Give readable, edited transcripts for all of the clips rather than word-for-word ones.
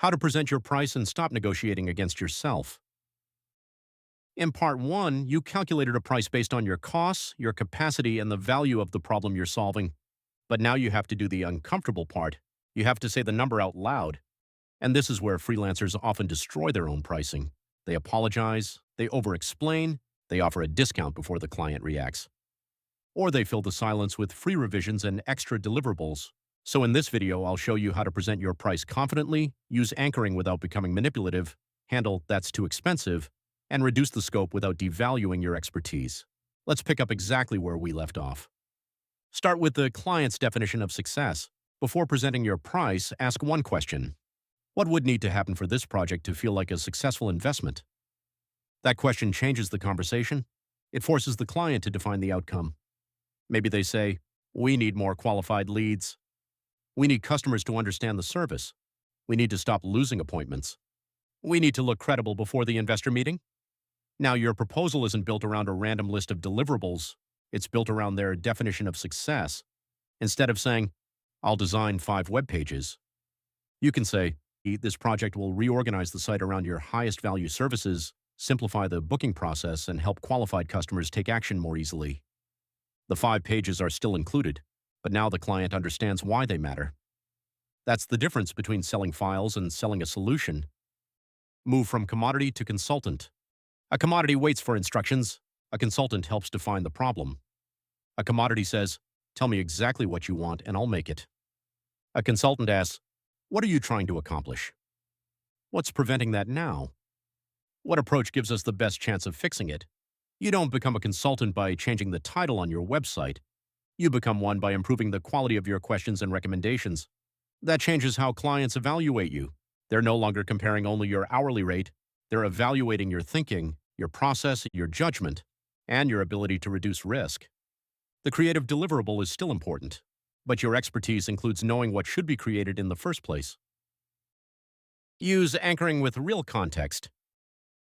How to present your price and stop negotiating against yourself. In part one, you calculated a price based on your costs, your capacity, and the value of the problem you're solving. But now you have to do the uncomfortable part. You have to say the number out loud. And this is where freelancers often destroy their own pricing. They apologize, they overexplain, they offer a discount before the client reacts. Or they fill the silence with free revisions and extra deliverables. So in this video, I'll show you how to present your price confidently, use anchoring without becoming manipulative, handle "that's too expensive," and reduce the scope without devaluing your expertise. Let's pick up exactly where we left off. Start with the client's definition of success. Before presenting your price, ask one question. What would need to happen for this project to feel like a successful investment? That question changes the conversation. It forces the client to define the outcome. Maybe they say, "We need more qualified leads. We need customers to understand the service. We need to stop losing appointments. We need to look credible before the investor meeting." Now, your proposal isn't built around a random list of deliverables. It's built around their definition of success. Instead of saying, "I'll design 5 web pages," you can say, "This project will reorganize the site around your highest value services, simplify the booking process, and help qualified customers take action more easily." The 5 pages are still included, but now the client understands why they matter. That's the difference between selling files and selling a solution. Move from commodity to consultant. A commodity waits for instructions. A consultant helps define the problem. A commodity says, "Tell me exactly what you want and I'll make it." A consultant asks, "What are you trying to accomplish? What's preventing that now? What approach gives us the best chance of fixing it?" You don't become a consultant by changing the title on your website. You become one by improving the quality of your questions and recommendations. That changes how clients evaluate you. They're no longer comparing only your hourly rate. They're evaluating your thinking, your process, your judgment, and your ability to reduce risk. The creative deliverable is still important, but your expertise includes knowing what should be created in the first place. Use anchoring with real context.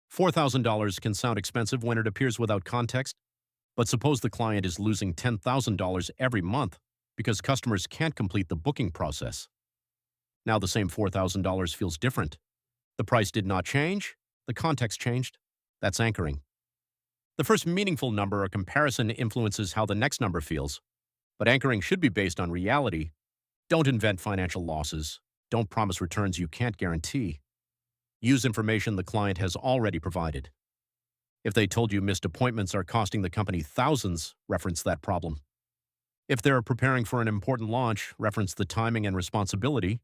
$4,000 can sound expensive when it appears without context, but suppose the client is losing $10,000 every month because customers can't complete the booking process. Now the same $4,000 feels different. The price did not change, the context changed. That's anchoring. The first meaningful number or comparison influences how the next number feels, but anchoring should be based on reality. Don't invent financial losses. Don't promise returns you can't guarantee. Use information the client has already provided. If they told you missed appointments are costing the company thousands, reference that problem. If they're preparing for an important launch, reference the timing and responsibility.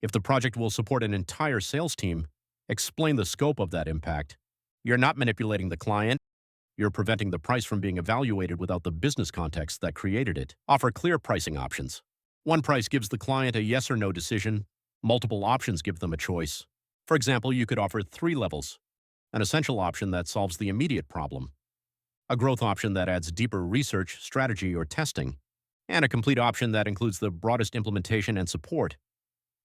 If the project will support an entire sales team, explain the scope of that impact. You're not manipulating the client. You're preventing the price from being evaluated without the business context that created it. Offer clear pricing options. One price gives the client a yes or no decision. Multiple options give them a choice. For example, you could offer 3 levels. An essential option that solves the immediate problem. A growth option that adds deeper research, strategy, or testing. And a complete option that includes the broadest implementation and support.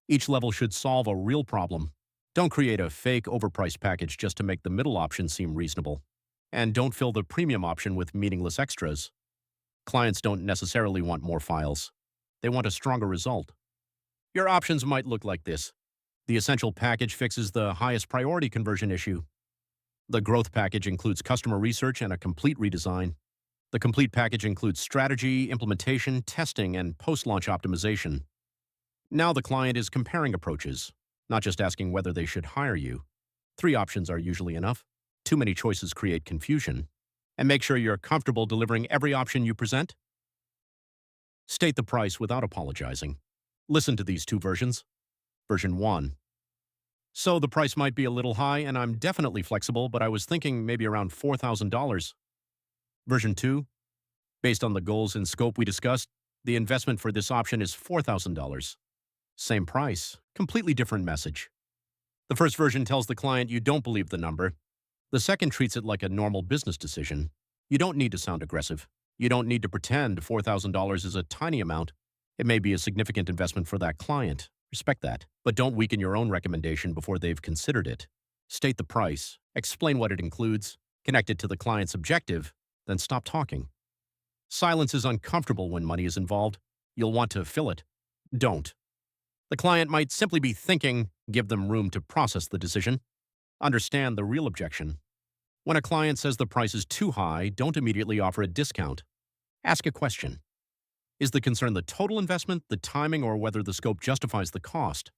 Each level should solve a real problem. Don't create a fake overpriced package just to make the middle option seem reasonable. And don't fill the premium option with meaningless extras. Clients don't necessarily want more files. They want a stronger result. Your options might look like this. The essential package fixes the highest priority conversion issue. The growth package includes customer research and a complete redesign. The complete package includes strategy, implementation, testing, and post-launch optimization. Now the client is comparing approaches, not just asking whether they should hire you. 3 options are usually enough. Too many choices create confusion. And make sure you're comfortable delivering every option you present. State the price without apologizing. Listen to these 2 versions. Version 1. "So the price might be a little high and I'm definitely flexible, but I was thinking maybe around $4,000. Version 2. "Based on the goals and scope we discussed, the investment for this option is $4,000. Same price, completely different message. The first version tells the client you don't believe the number. The second treats it like a normal business decision. You don't need to sound aggressive. You don't need to pretend $4,000 is a tiny amount. It may be a significant investment for that client. Respect that. But don't weaken your own recommendation before they've considered it. State the price, explain what it includes, connect it to the client's objective, then stop talking. Silence is uncomfortable when money is involved. You'll want to fill it. Don't. The client might simply be thinking, Give them room to process the decision. Understand the real objection. When a client says the price is too high, don't immediately offer a discount. Ask a question. Is the concern the total investment, the timing, or whether the scope justifies the cost?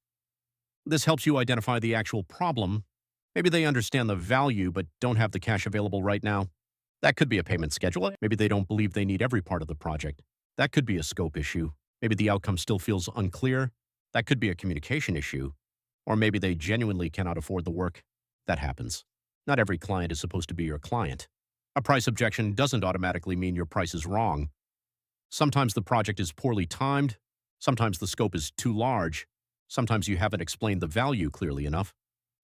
This helps you identify the actual problem. Maybe they understand the value but don't have the cash available right now. That could be a payment schedule. Maybe they don't believe they need every part of the project. That could be a scope issue. Maybe the outcome still feels unclear. That could be a communication issue. Or maybe they genuinely cannot afford the work. That happens. Not every client is supposed to be your client. A price objection doesn't automatically mean your price is wrong. Sometimes the project is poorly timed. Sometimes the scope is too large. Sometimes you haven't explained the value clearly enough.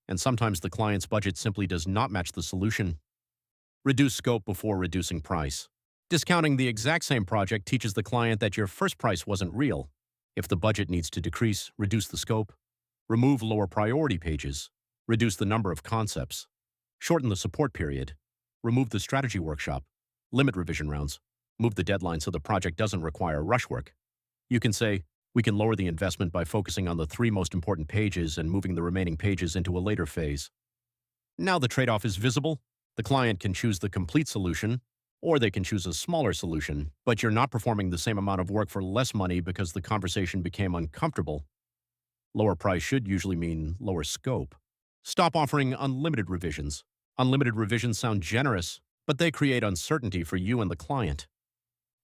And sometimes the client's budget simply does not match the solution. Reduce scope before reducing price. Discounting the exact same project teaches the client that your first price wasn't real. If the budget needs to decrease, reduce the scope. Remove lower priority pages. Reduce the number of concepts. Shorten the support period. Remove the strategy workshop. Limit revision rounds. Move the deadline so the project doesn't require rush work. You can say, we can lower the investment by focusing on the 3 most important pages and moving the remaining pages into a later phase. Now the trade-off is visible. The client can choose the complete solution, or they can choose a smaller solution, but you're not performing the same amount of work for less money because the conversation became uncomfortable. Lower price should usually mean lower scope. Stop offering unlimited revisions. Unlimited revisions sound generous, but they create uncertainty for you and the client.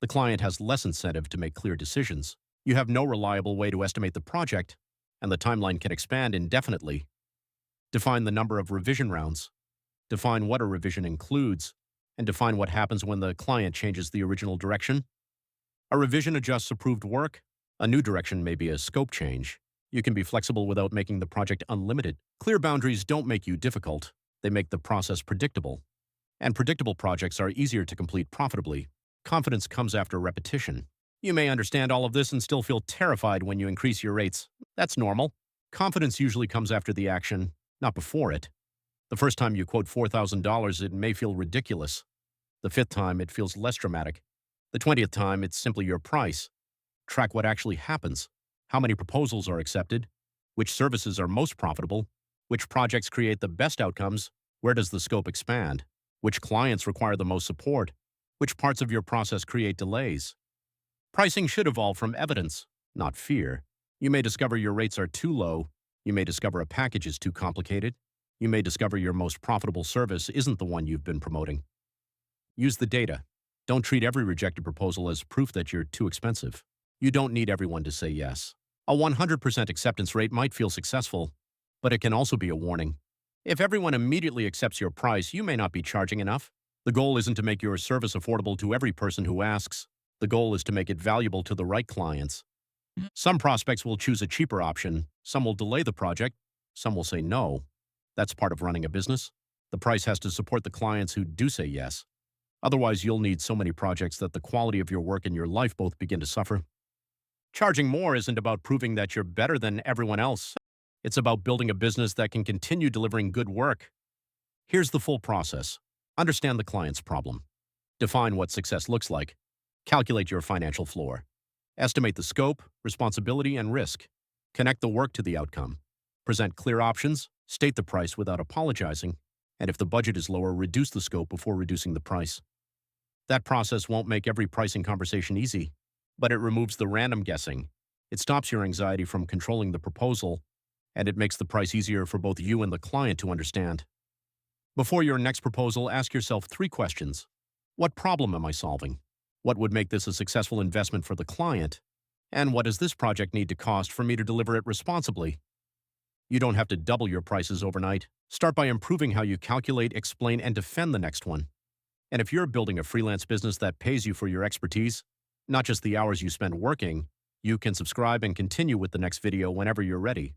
The client has less incentive to make clear decisions. You have no reliable way to estimate the project, and the timeline can expand indefinitely. Define the number of revision rounds. Define what a revision includes, and define what happens when the client changes the original direction. A revision adjusts approved work. A new direction may be a scope change. You can be flexible without making the project unlimited. Clear boundaries don't make you difficult. They make the process predictable. And predictable projects are easier to complete profitably. Confidence comes after repetition. You may understand all of this and still feel terrified when you increase your rates. That's normal. Confidence usually comes after the action, not before it. The first time you quote $4,000, it may feel ridiculous. The 5th time, it feels less dramatic. The 20th time, it's simply your price. Track what actually happens. How many proposals are accepted? Which services are most profitable? Which projects create the best outcomes? Where does the scope expand? Which clients require the most support? Which parts of your process create delays? Pricing should evolve from evidence, not fear. You may discover your rates are too low. You may discover a package is too complicated. You may discover your most profitable service isn't the one you've been promoting. Use the data. Don't treat every rejected proposal as proof that you're too expensive. You don't need everyone to say yes. A 100% acceptance rate might feel successful, but it can also be a warning. If everyone immediately accepts your price, you may not be charging enough. The goal isn't to make your service affordable to every person who asks. The goal is to make it valuable to the right clients. Some prospects will choose a cheaper option. Some will delay the project. Some will say no. That's part of running a business. The price has to support the clients who do say yes. Otherwise, you'll need so many projects that the quality of your work and your life both begin to suffer. Charging more isn't about proving that you're better than everyone else. It's about building a business that can continue delivering good work. Here's the full process. Understand the client's problem. Define what success looks like. Calculate your financial floor. Estimate the scope, responsibility, and risk. Connect the work to the outcome. Present clear options. State the price without apologizing. And if the budget is lower, reduce the scope before reducing the price. That process won't make every pricing conversation easy, but it removes the random guessing. It stops your anxiety from controlling the proposal, and it makes the price easier for both you and the client to understand. Before your next proposal, ask yourself 3 questions. What problem am I solving? What would make this a successful investment for the client? And what does this project need to cost for me to deliver it responsibly? You don't have to double your prices overnight. Start by improving how you calculate, explain, and defend the next one. And if you're building a freelance business that pays you for your expertise, not just the hours you spend working, you can subscribe and continue with the next video whenever you're ready.